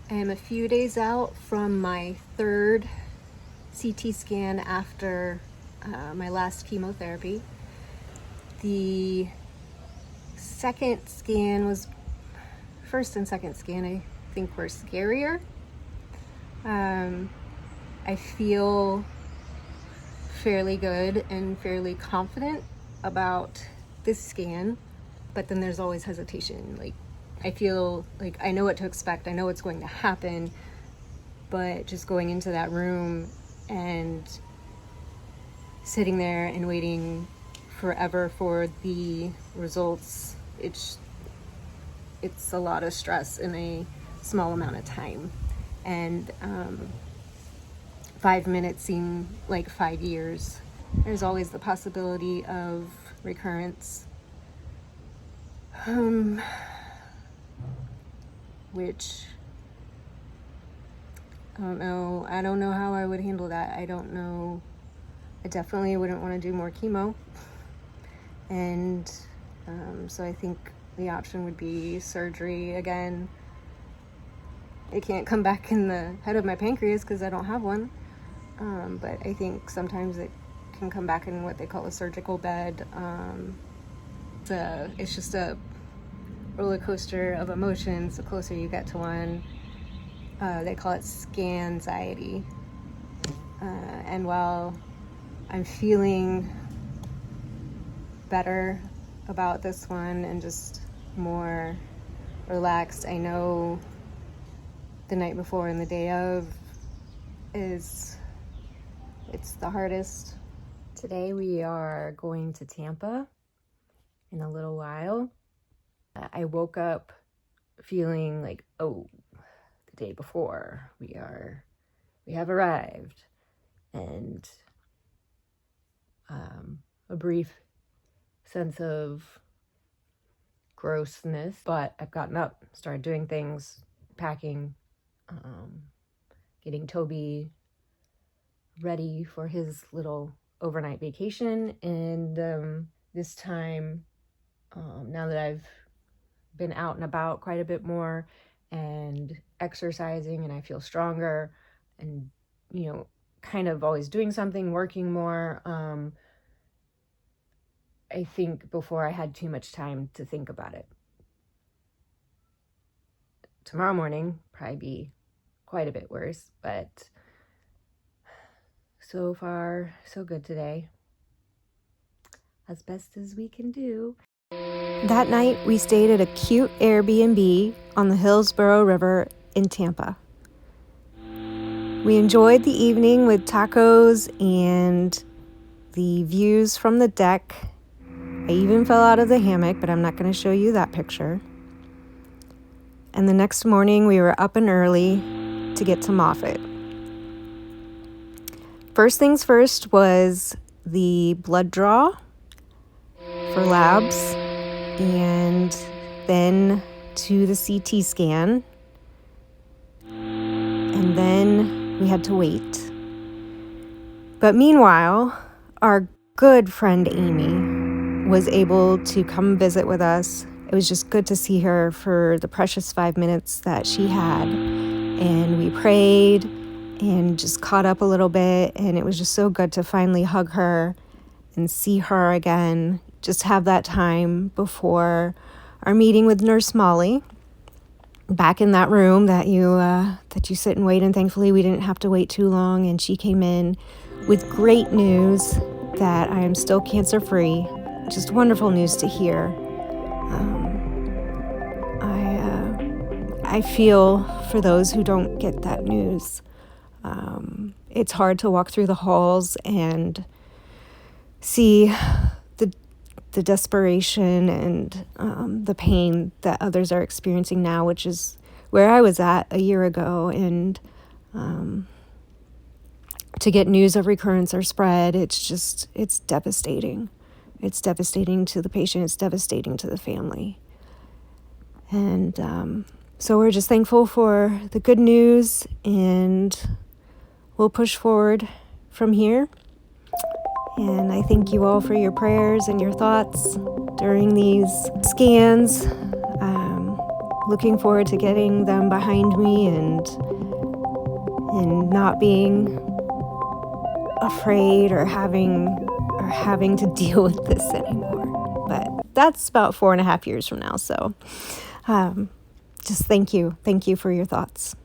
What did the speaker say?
I am a few days out from my third CT scan after my last chemotherapy. The first and second scan I think were scarier. I feel fairly good and fairly confident about this scan, but then there's always hesitation. Like, I feel like I know what to expect, I know what's going to happen, but just going into that room and sitting there and waiting forever for the results, it's a lot of stress in a small amount of time. And 5 minutes seem like 5 years. There's always the possibility of recurrence, which I don't know how I would handle that. I don't know. I definitely wouldn't want to do more chemo. And so I think the option would be surgery again. It can't come back in the head of my pancreas because I don't have one. But I think sometimes it can come back in what they call a surgical bed. It's just a roller coaster of emotions the closer you get to one. They call it Scanxiety. And while I'm feeling better about this one and just more relaxed, I know the night before and the day of it's the hardest. Today we are going to Tampa in a little while. I woke up feeling like, oh, the day before we have arrived, and a brief sense of grossness, but I've gotten up, started doing things, packing, getting Toby ready for his little overnight vacation. And this time, now that I've been out and about quite a bit more and exercising, and I feel stronger and, kind of always doing something, working more, I think before I had too much time to think about it. Tomorrow morning, probably be quite a bit worse, but so far, so good today. As best as we can do. That night, we stayed at a cute Airbnb on the Hillsborough River in Tampa. We enjoyed the evening with tacos and the views from the deck. I even fell out of the hammock, but I'm not going to show you that picture. And the next morning, we were up and early to get to Moffett. First things first was the blood draw for labs, and then to the CT scan, and then we had to wait. But meanwhile, our good friend Amy was able to come visit with us. It was just good to see her for the precious 5 minutes that she had, and we prayed and just caught up a little bit, and it was just so good to finally hug her and see her again, just have that time before our meeting with Nurse Molly back in that room that you sit and wait. And thankfully we didn't have to wait too long, and she came in with great news that I am still cancer free. Just wonderful news to hear. I feel for those who don't get that news. It's hard to walk through the halls and see the desperation and the pain that others are experiencing now, which is where I was at a year ago. And to get news of recurrence or spread, it's devastating. It's devastating to the patient. It's devastating to the family. And so we're just thankful for the good news, and we'll push forward from here. And I thank you all for your prayers and your thoughts during these scans. looking forward to getting them behind me and not being afraid or having to deal with this anymore. But that's about 4.5 years from now. So just thank you for your thoughts.